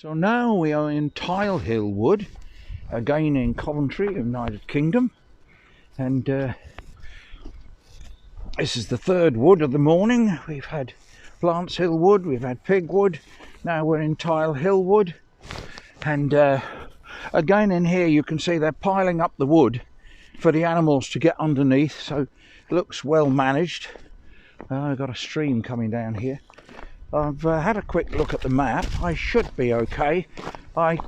So now we are in Tile Hill Wood, again in Coventry, United Kingdom, and this is the third wood of the morning. We've had Plants Hill Wood, we've had Pig Wood, now we're in Tile Hill Wood, and again in here you can see they're piling up the wood for the animals to get underneath, so it looks well managed. I've got a stream coming down here. I've had a quick look at the map. I should be okay. I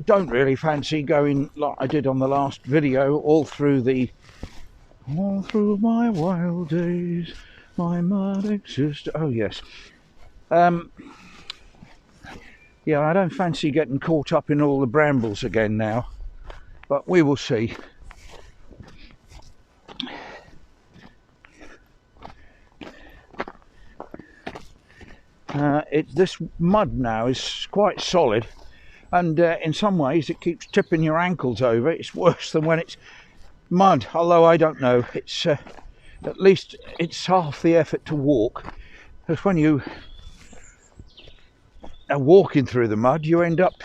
don't really fancy going like I did on the last video all through my wild days, my mad existence. Oh yes. Yeah, I don't fancy getting caught up in all the brambles again now, but we will see. This mud now is quite solid, and in some ways it keeps tipping your ankles over. It's worse than when it's mud, although I don't know, it's at least it's half the effort to walk, because when you are walking through the mud you end up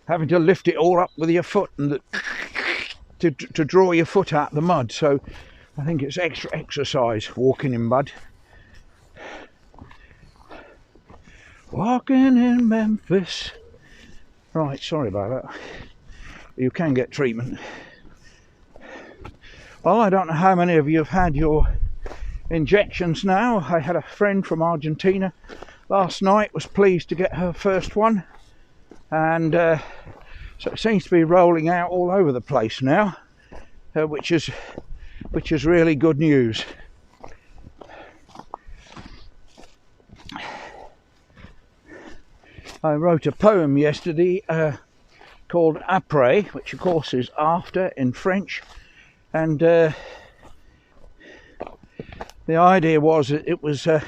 having to lift it all up with your foot and to draw your foot out of the mud. So I think it's extra exercise walking in mud. Walking in Memphis. Right, sorry about that. You can get treatment. Well, I don't know how many of you have had your injections now. I had a friend from Argentina last night, was pleased to get her first one, and so it seems to be rolling out all over the place now, which is really good news. I wrote a poem yesterday called Après, which of course is after in French, and the idea was that it was a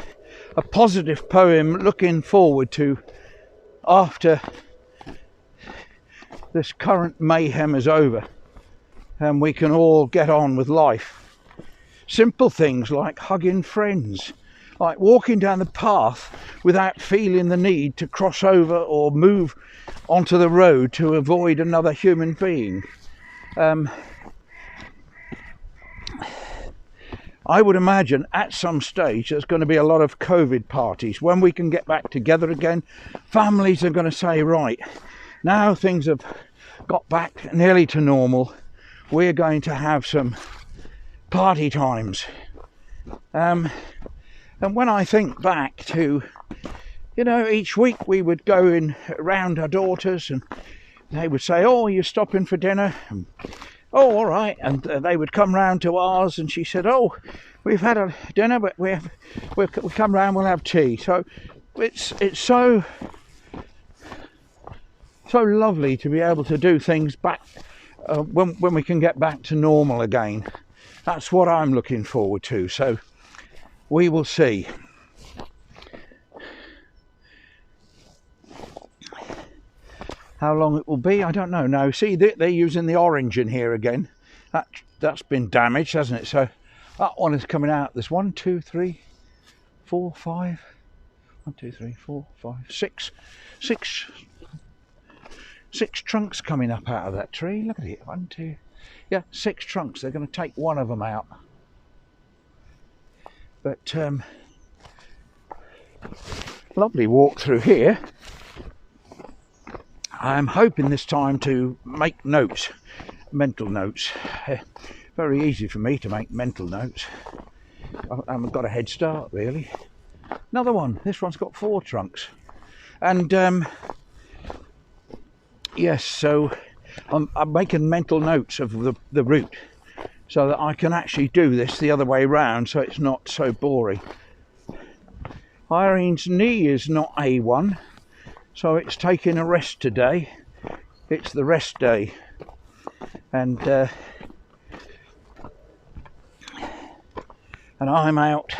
positive poem looking forward to after this current mayhem is over and we can all get on with life. Simple things like hugging friends, like walking down the path without feeling the need to cross over or move onto the road to avoid another human being. I would imagine at some stage there's going to be a lot of COVID parties. When we can get back together again, families are going to say, right, now things have got back nearly to normal, we're going to have some party times. And when I think back to, you know, each week we would go in around our daughters and they would say, oh, you're stopping for dinner? And, oh, all right. And they would come round to ours and she said, oh, we've had a dinner, but we'll come round, we'll have tea. So it's so lovely to be able to do things back when we can get back to normal again. That's what I'm looking forward to. So we will see. How long it will be, I don't know. Now, see, they're using the orange in here again. That's been damaged, hasn't it? So that one is coming out. There's 1, 2, 3, 4, 5. 1, 2, 3, 4, 5, 6. 6 trunks coming up out of that tree. Look at it. 1, 2. Yeah, 6 trunks. They're going to take one of them out. But lovely walk through here. I'm hoping this time to make notes, mental notes. Very easy for me to make mental notes. I haven't got a head start really. Another one. This one's got 4 trunks. And yes, so I'm making mental notes of the route, so that I can actually do this the other way round, so it's not so boring. Irene's knee is not A1, so it's taking a rest today. It's the rest day, and I'm out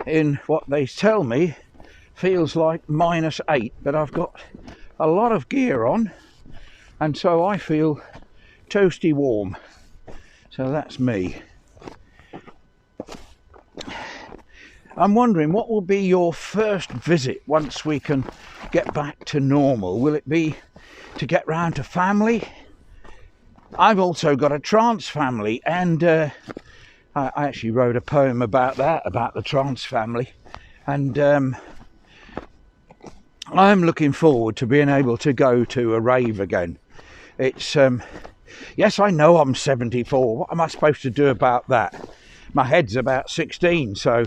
in what they tell me feels like -8, but I've got a lot of gear on, and so I feel toasty warm. So that's me. I'm wondering, what will be your first visit once we can get back to normal? Will it be to get round to family? I've also got a trance family, and I actually wrote a poem about that, about the trance family, and I'm looking forward to being able to go to a rave again. It's yes, I know I'm 74. What am I supposed to do about that? My head's about 16, so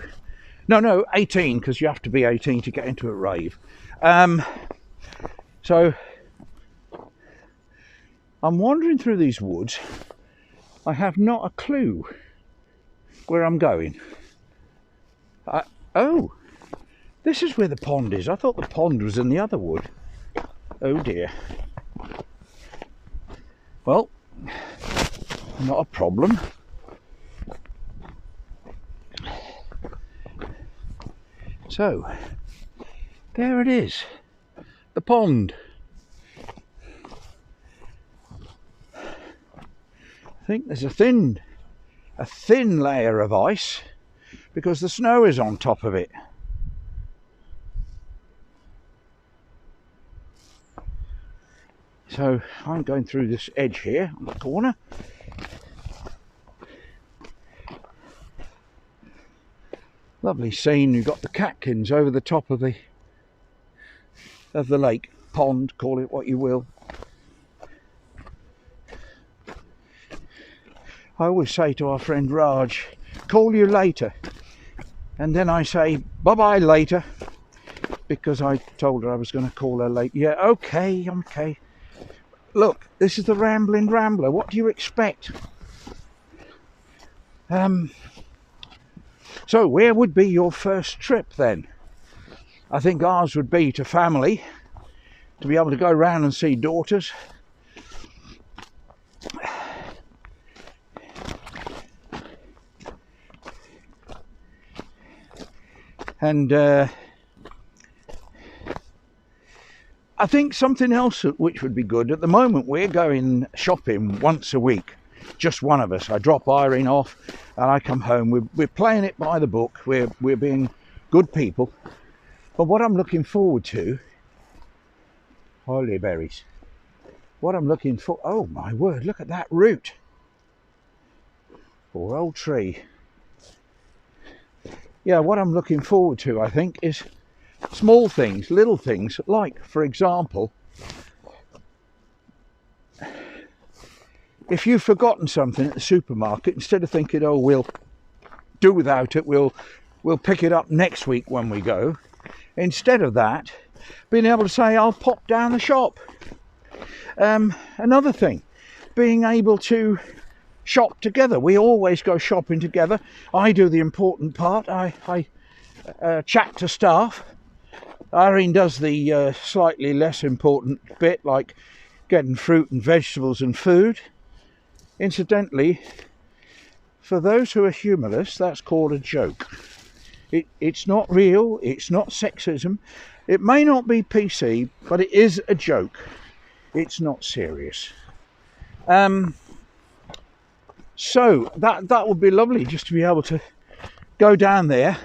no, 18, because you have to be 18 to get into a rave. So I'm wandering through these woods. I have not a clue where I'm going. Oh, this is where the pond is. I thought the pond was in the other wood. Oh dear. Well, not a problem. So, there it is, the pond. I think there's a thin layer of ice because the snow is on top of it. So I'm going through this edge here on the corner. Lovely scene. You've got the catkins over the top of the lake, pond, call it what you will. I always say to our friend Raj, call you later, and then I say bye-bye later, because I told her I was going to call her later. Yeah, okay. Look, this is the Rambling Rambler. What do you expect? So where would be your first trip then? I think ours would be to family, to be able to go around and see daughters. And I think something else which would be good, at the moment we're going shopping once a week, just one of us. I drop Irene off and I come home. We're playing it by the book, we're being good people. But what I'm looking forward to, holy berries, what I'm looking for, oh my word, look at that root. Poor old tree. Yeah, what I'm looking forward to, I think, is small things, little things, like, for example, if you've forgotten something at the supermarket, instead of thinking, oh, we'll do without it, we'll pick it up next week when we go, instead of that, being able to say, I'll pop down the shop. Another thing, being able to shop together. We always go shopping together. I do the important part. I chat to staff. Irene does the slightly less important bit, like getting fruit and vegetables and food. Incidentally, for those who are humorless, that's called a joke. It's not real, it's not sexism. It may not be PC, but it is a joke. It's not serious. So that would be lovely, just to be able to go down there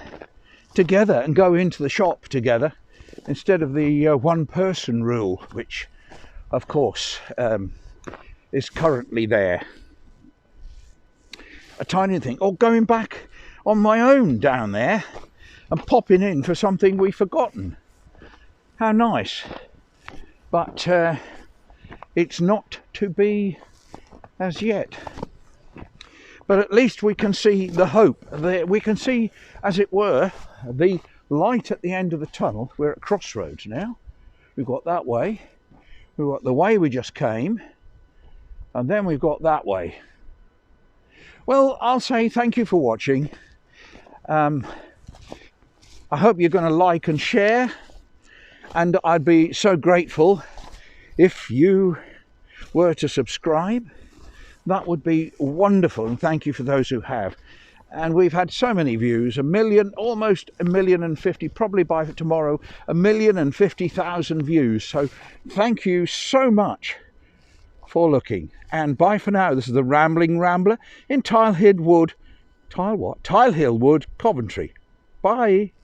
together and go into the shop together, instead of the one-person rule, which of course is currently there. A tiny thing, or going back on my own down there and popping in for something we've forgotten. How nice. But it's not to be as yet. But at least we can see the hope. We can see, as it were, the light at the end of the tunnel. We're at crossroads now. We've got that way. We've got the way we just came. And then we've got that way. Well, I'll say thank you for watching. I hope you're going to like and share. And I'd be so grateful if you were to subscribe. That would be wonderful, and thank you for those who have. And we've had so many views, 1 million, almost 1,050,000, probably by tomorrow, 1,050,000 views. So thank you so much for looking. And bye for now. This is the Rambling Rambler in Tile Hill Wood, Coventry. Bye.